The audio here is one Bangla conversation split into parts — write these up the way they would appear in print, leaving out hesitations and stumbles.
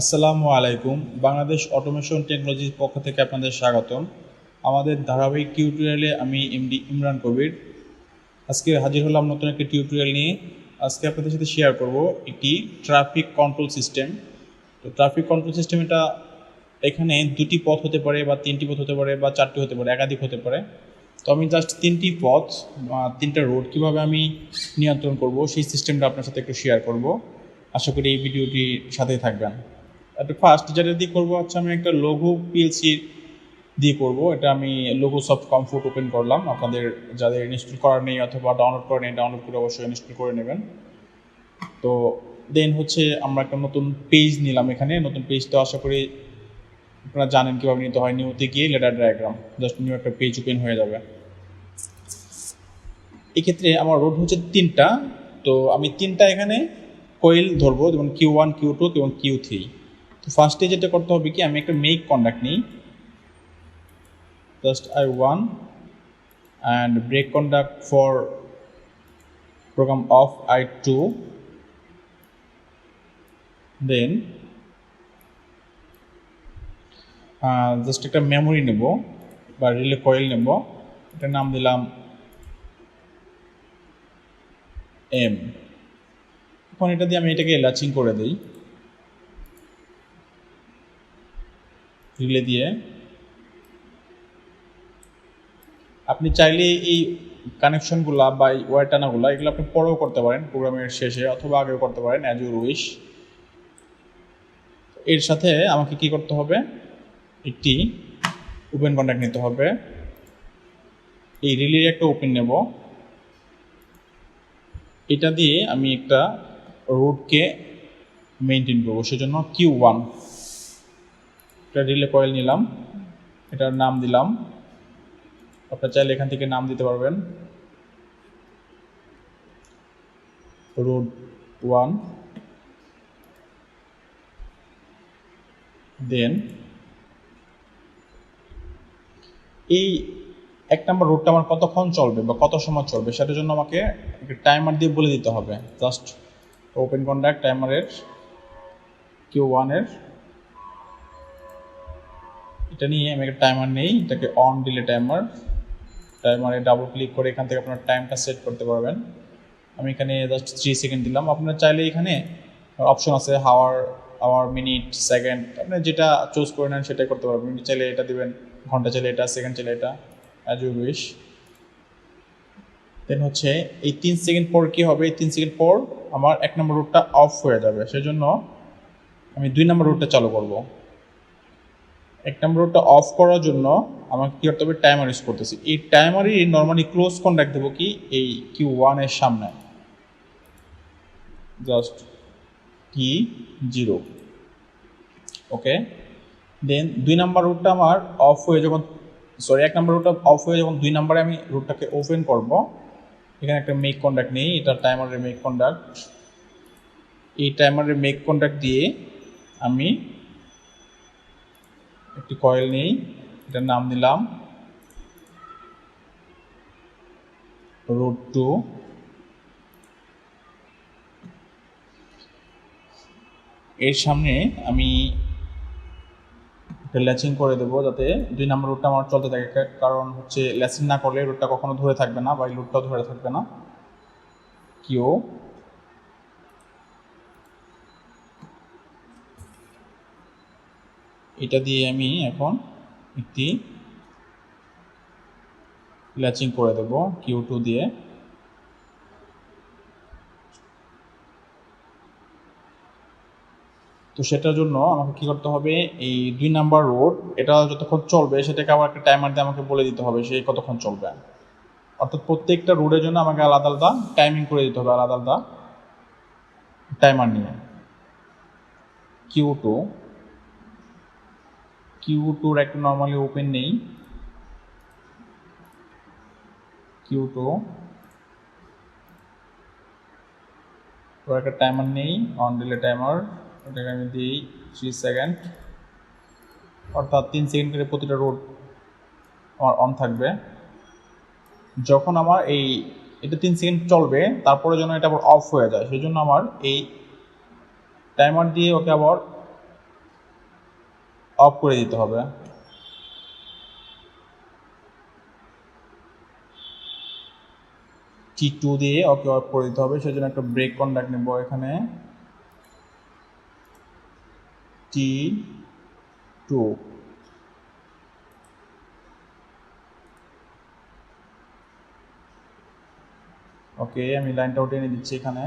আসসালামু আলাইকুম। বাংলাদেশ অটোমেশন টেকনোলজির পক্ষ থেকে আপনাদের স্বাগতম। আমাদের ধারাবাহিক টিউটোরিয়ালে আমি এমডি ইমরান কবির আজকে হাজির হলাম নতুন একটি টিউটোরিয়াল নিয়ে। আজকে আপনাদের সাথে শেয়ার করব একটি ট্রাফিক কন্ট্রোল সিস্টেম। তো ট্রাফিক কন্ট্রোল সিস্টেম এটা এখানে দুটি পথ হতে পারে বা তিনটি পথ হতে পারে বা চারটি হতে পারে, একাধিক হতে পারে। তো আমি জাস্ট তিনটি পথ বা তিনটা রোড কীভাবে আমি নিয়ন্ত্রণ করব সেই সিস্টেমটা আপনার সাথে একটু শেয়ার করব। আশা করি এই ভিডিওটির সাথেই থাকবেন। ফার্স্ট যেটা দিয়ে করবো হচ্ছে আমি একটা লঘু পিএলসি দিয়ে করব। এটা আমি লঘু সফট কমফোর্ট ওপেন করলাম। আপনাদের যাদের ইনস্টল করার নেই অথবা ডাউনলোড করা নেই, ডাউনলোড করে অবশ্যই ইনস্টল করে নেবেন। তো দেন হচ্ছে আমরা একটা নতুন পেজ নিলাম। এখানে নতুন পেজটা আশা করি আপনারা জানেন কীভাবে নিতে হয়। নিউতে গিয়ে লেডার ডায়াগ্রাম, জাস্ট নিউ একটা পেজ ওপেন হয়ে যাবে। এক্ষেত্রে আমার রোড হচ্ছে তিনটা। তো আমি তিনটা এখানে কয়েল ধরবো, যেমন Q1, Q2 এবং Q3। তো ফার্স্টে যেটা করতে হবে কি, আমি একটা মেক কন্ডাক্ট নিই, just I1 and break conduct for program of I2, then just একটা মেমোরি নেব বা রিলে কয়েল নেব, এটার নাম দিলাম M। এখন এটা দিয়ে আমি এটাকে ল্যাচিং করে দিই রিলে দিয়ে। আপনি চাইলে এই কানেকশনগুলো বা এই ওয়্যার টানাগুলো এগুলো আপনি পরেও করতে পারেন, প্রোগ্রামের শেষে অথবা আগেও করতে পারেন, অ্যাজ ইউর উইশ। এর সাথে আমাকে কি করতে হবে, একটি ওপেন কন্ট্যাক্ট নিতে হবে। এই রিলের একটা ওপেন নেব, এটা দিয়ে আমি একটা রোডকে মেনটেন করবো, সেজন্য Q1 একটা রিলে কয়েল নিলাম, এটার নাম দিলাম। আপনারা চাইলে এখান থেকে নাম দিতে পারবেন রোড 1। দেন এই এক নম্বর রোডটা আমার কতক্ষণ চলবে বা কত সময় চলবে সেটার জন্য আমাকে একটা টাইমার দিয়ে বলে দিতে হবে। জাস্ট ওপেন কন্ট্যাক্ট টাইমারের Q1 এর এটা নিয়ে আমি একটা টাইমার নেই, এটাকে অন ডিলে টাইমারে ডাবল ক্লিক করে এখান থেকে আপনার টাইমটা সেট করতে পারবেন। আমি এখানে জাস্ট 3 সেকেন্ড দিলাম। আপনারা চাইলে এখানে অপশন আছে আওয়ার, মিনিট, সেকেন্ড, আপনি যেটা চুজ করে নেন সেটাই করতে পারবেন। মিনিট চাইলে এটা দিবেন, ঘন্টা চাইলে এটা, সেকেন্ড চাইলে এটা, অ্যাজ ইউ উইশ। দেন হচ্ছে এই 3 সেকেন্ড পর কী হবে, এই 3 সেকেন্ড পর আমার 1 নম্বর রুটটা অফ হয়ে যাবে, সেজন্য আমি 2 নম্বর রুটটা চালু করব। 1 নম্বর রুটটা অফ করার জন্য আমাকে কী করতে হবে, টাইমার ইউজ করতেছি। এই টাইমারই নর্মালি ক্লোজ কন্ট্যাক্ট দেবো কি এই Q1 এর সামনে, জাস্ট T0, ওকে। দেন 2 নম্বর রুটটা আমার অফ হয়ে যখন 1 নম্বর রুটটা অফ হয়ে যখন 2 নম্বরে আমি রুটটাকে ওপেন করব, এখানে একটা মেক কন্ট্যাক্ট নেই, এটা টাইমারের মেক কন্ট্যাক্ট। এই টাইমারের মেক কন্ট্যাক্ট দিয়ে আমি একটি কয়েল নেই, এটার নাম দিলাম রোড 2। এর সামনে আমি একটা ল্যাচিং করে দেবো যাতে 2 নম্বর রুটটা আমার চলতে থাকে, কারণ হচ্ছে ল্যাচিং না করলে রুটটা কখনো ধরে থাকবে না বা এই রুটটাও ধরে থাকবে না। কিউ এটা দিয়ে আমি এখন একটি ল্যাচিং করে দেব Q2 দিয়ে। তো সেটার জন্য আমাকে কি করতে হবে, এই 2 নাম্বার রোড এটা যতক্ষণ চলবে সেটাকে আবার একটা টাইমার দিয়ে আমাকে বলে দিতে হবে সেই কতক্ষণ চলবে। অর্থাৎ প্রত্যেকটা রোডের জন্য আমাকে আলাদা আলাদা টাইমিং করে দিতে হবে, আলাদা আলাদা টাইমার নিয়ে। Q2 একটা নর্মালি ওপেন নেই, Q2 একটা টাইমার নেই, অন ডিলে টাইমার, এটাকে আমি দিই 3 সেকেন্ড, অর্থাৎ 3 সেকেন্ড করে প্রতিটা রোড আমার অন থাকবে। যখন আমার এটা 3 সেকেন্ড চলবে, তারপরে যেন এটা আবার অফ হয়ে যায়, সেই জন্য আমার এই টাইমার দিয়ে ওকে আবার অফ করে দিতে হবে। T2 দিয়ে ওকে অফ করে দিতে হবে, সেজন্য একটা ব্রেক কন্ট্যাক্ট নেব এখানে T2। ওকে, আমি লাইনটাও টেনে দিচ্ছি এখানে।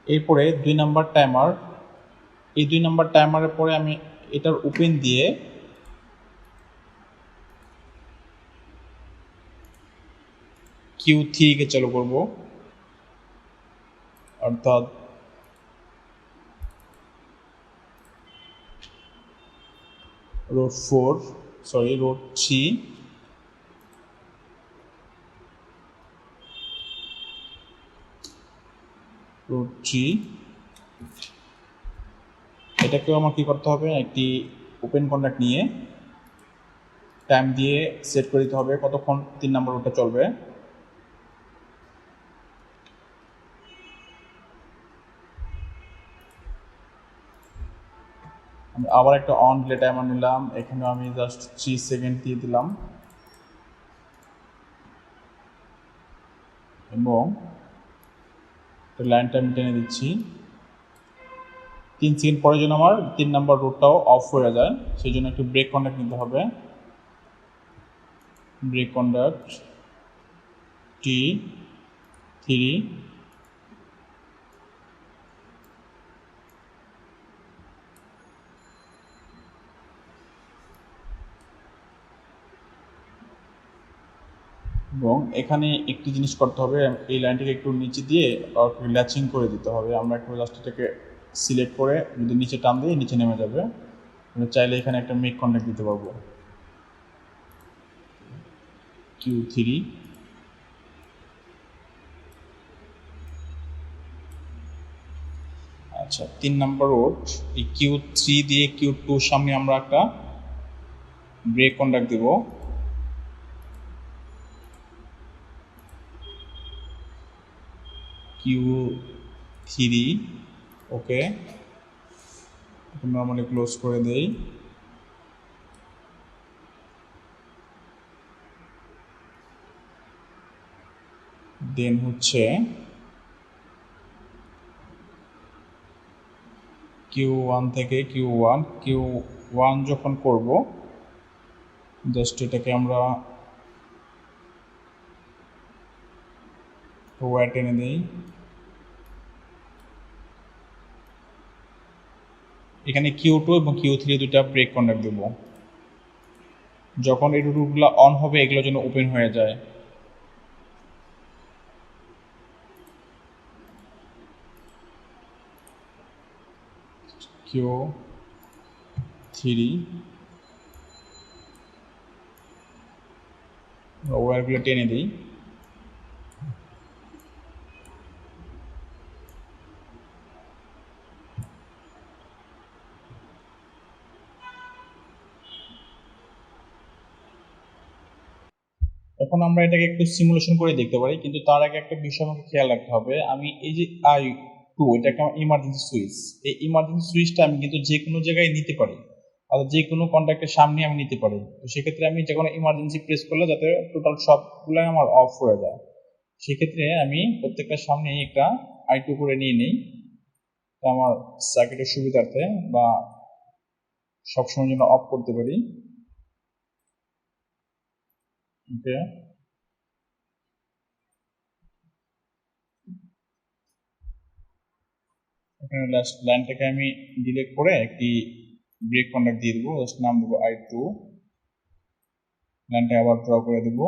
এরপরে 2 নাম্বার টাইমার, এই 2 নাম্বার টাইমারের পরে আমি এটার ওপেন দিয়ে Q3 কে চালু করব, অর্থাৎ রোড 3 এটাকেও আমার কি করতে হবে, একটি ওপেন কন্ট্যাক্ট নিয়ে টাইম দিয়ে সেট করে দিতে হবে কতক্ষণ 3 নাম্বার রোডটা চলবে। আমি আবার একটা অন ডিলে টাইমার নিলাম, এখানে আমি জাস্ট 3 সেকেন্ড দিয়ে দিলাম এবং লাইনটা আমি টেনে দিচ্ছি। 3 সেকেন্ড পরে যেন আমার 3 নাম্বার রোডটাও অফ হয়ে যায়, সেই জন্য একটু ব্রেক কন্ট্যাক্ট নিতে হবে। ব্রেক কন্ট্যাক্ট T3, এবং এখানে একটি জিনিস করতে হবে, এই লাইনটাকে একটু নিচে দিয়ে ল্যাচিং করে দিতে হবে। আমরা একটু জাস্ট এটাকে সিলেক্ট করে যদি নিচে টান দিয়ে নিচে নেমে যাবে। আমরা চাইলে এখানে একটা মেক কন্ট্যাক্ট দিতে পারবো Q3। আচ্ছা, 3 নাম্বার রোড এই Q3 দিয়ে Q2 সামনে আমরা একটা ব্রেক কন্ট্যাক্ট দেব। Q3 ওকে, নর্মালি ক্লোজ করে দেই। দেন হচ্ছে Q1 থেকে Q1 যখন করব, জাস্ট এটাকে আমরা ওয়ার টেনে দিই। এখানে Q2 এবং Q3 দুটা ব্রেক কন্ট্যাক্ট দেব। যখন এই রুটগুলো অন হবে এগুলো যেন ওপেন হয়ে যায়। Q3 ওয়্যারগুলো টেনে দিই। এখন আমরা এটাকে একটু সিমুলেশন করে দেখতে পারি, কিন্তু তার আগে একটা বিষয় আমাকে খেয়াল রাখতে হবে। আমি এই যে I2, এটা একটা ইমার্জেন্সি সুইচ, এই ইমার্জেন্সি সুইচটা আমি কিন্তু যে কোনো জায়গায় নিতে পারি, অর্থাৎ যে কোনো কন্ট্যাক্টের সামনে আমি নিতে পারি। তো সেক্ষেত্রে আমি যে কোনো ইমার্জেন্সি প্রেস করলে যাতে টোটাল সবগুলোই আমার অফ হয়ে যায়, সেক্ষেত্রে আমি প্রত্যেকটা সামনেই একটা I2 করে নিয়ে নিই, আমার সার্কিটের সুবিধার্থে বা সবসময় যেন অফ করতে পারি। ওকে, এখানে লাস্ট লাইনটাকে আমি ডিলিট করে একটি ব্রেক কন্ট্যাক্ট দিয়ে দেবো, জাস্ট নাম দেবো I2। লাইনটা আবার ড্র করে দেবো,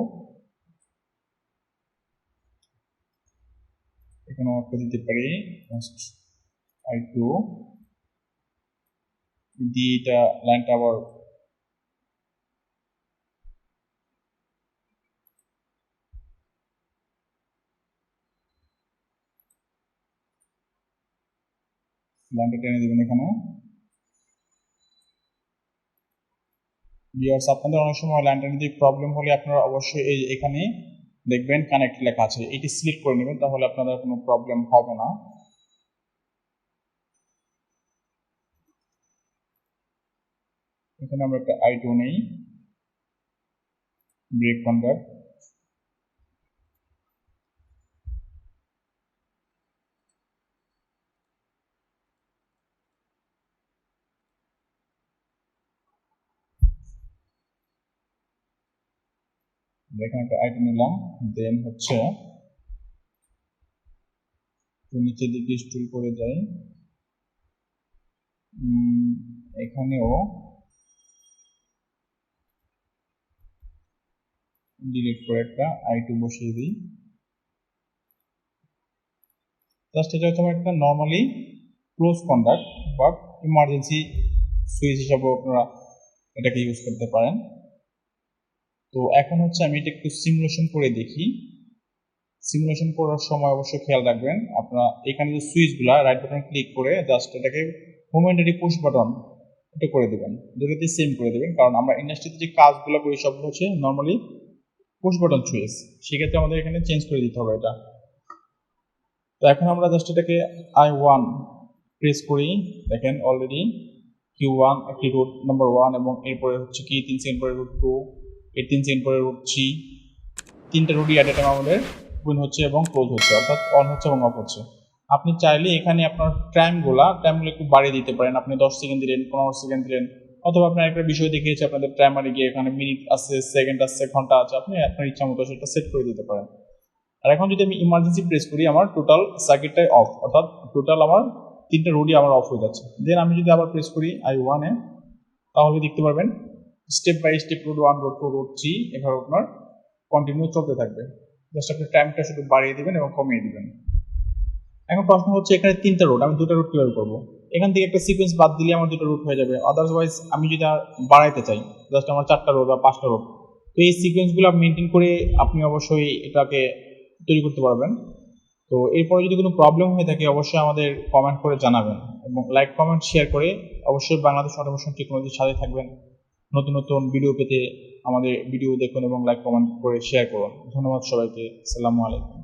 এখানে একটা দিতে পারি জাস্ট I2 দিয়ে এটা লাইনটা আবার লাইনটা টেনে দেবেন এখানে। ভিউয়ার্স, আপনাদের অনেক সময় লাইনটা নিতে প্রবলেম হলে আপনারা অবশ্যই এই এখানে দেখবেন কানেক্ট লেখা আছে, এটি সিলেক্ট করে নেবেন, তাহলে আপনাদের কোনো প্রবলেম হবে না। এখানে আমরা একটা I2 নেই, ব্রেক কন্ট্যাক্ট। এখানে একটা I2 নিলাম, দেন হচ্ছে নিচের দিকে স্টুল করে যাই, এখানেও ডিলিট করে একটা I2 বসিয়ে দিই। জাস্ট এটা হচ্ছে আমার একটা normally close contact, but emergency switch হিসাবে আপনারা এটাকে ইউজ করতে পারেন। তো এখন হচ্ছে আমি এটা একটু সিমুলেশন করে দেখি। সিমুলেশন করার সময় অবশ্যই খেয়াল রাখবেন আপনারা এখানে যে সুইচগুলা রাইট বাটন ক্লিক করে জাস্ট এটাকে মোমেন্টারি পুশ বাটন এটা করে দেবেন, দুটোতেই সেম করে দেবেন, কারণ আমরা ইন্ডাস্ট্রিতে যে কাজগুলো করি সবগুলো হচ্ছে নর্মালি পুশ বাটন সুইচ, সেক্ষেত্রে আমাদের এখানে চেঞ্জ করে দিতে হবে এটা। তো এখন আমরা জাস্ট এটাকে I1 প্রেস করি, দেখেন অলরেডি Q1 একটি রুট নাম্বার 1 এবং এরপরে হচ্ছে কি 3 সেকেন্ড পরে রুট 2, এর 3 সেকেন্ড পরে রুট 3, তিনটা রুটই অ্যাট এ টাইম আমাদের ওপেন হচ্ছে এবং ক্লোজ হচ্ছে, অর্থাৎ অন হচ্ছে এবং অফ হচ্ছে। আপনি চাইলে এখানে আপনার টাইমগুলো একটু বাড়িয়ে দিতে পারেন, আপনি 10 সেকেন্ড দিলেন, 15 সেকেন্ড দিলেন, অথবা আপনার একটা বিষয় দেখিয়েছে আপনাদের টাইমারে গিয়ে এখানে মিনিট আছে, সেকেন্ড আছে, ঘন্টা আছে, আপনি আপনার ইচ্ছা মতো সেটা সেট করে দিতে পারেন। আর এখন যদি আমি ইমার্জেন্সি প্রেস করি, আমার টোটাল সার্কিটটাই অফ, অর্থাৎ টোটাল আমার তিনটা রুটই আমার অফ হয়ে যাচ্ছে। দেন আমি যদি আবার প্রেস করি I1 এ, তাহলে দেখতে পারবেন step by step root 1, root 2, root 3 এভাবে আপনার কন্টিনিউ চলতে থাকবে। জাস্ট আপনি টাইমটা শুধু বাড়িয়ে দিবেন এবং কমিয়ে দিবেন। এখন প্রশ্ন হচ্ছে এখানে তিনটা রুট, আমি দুটো রুট কিভাবে করবো? এখান থেকে একটা সিকোয়েন্স বাদ দিলে আমার দুটো রুট হয়ে যাবে, আদারওয়াইজ আমি যদি আর বাড়াইতে চাই, জাস্ট আমার 4টা রুট বা 5টা রুট, তো এই সিকোয়েন্সগুলো মেনটেন করে আপনি অবশ্যই এটাকে তৈরি করতে পারবেন। তো এরপরে যদি কোনো প্রবলেম হয়ে থাকে অবশ্যই আমাদের কমেন্ট করে জানাবেন এবং লাইক কমেন্ট শেয়ার করে অবশ্যই বাংলাদেশ অটোমেশন টেকনোলজির সাথে থাকবেন। নতুন নতুন ভিডিও পেতে আমাদের ভিডিও দেখুন এবং লাইক কমেন্ট করে শেয়ার করুন। ধন্যবাদ সবাইকে। আসসালামু আলাইকুম।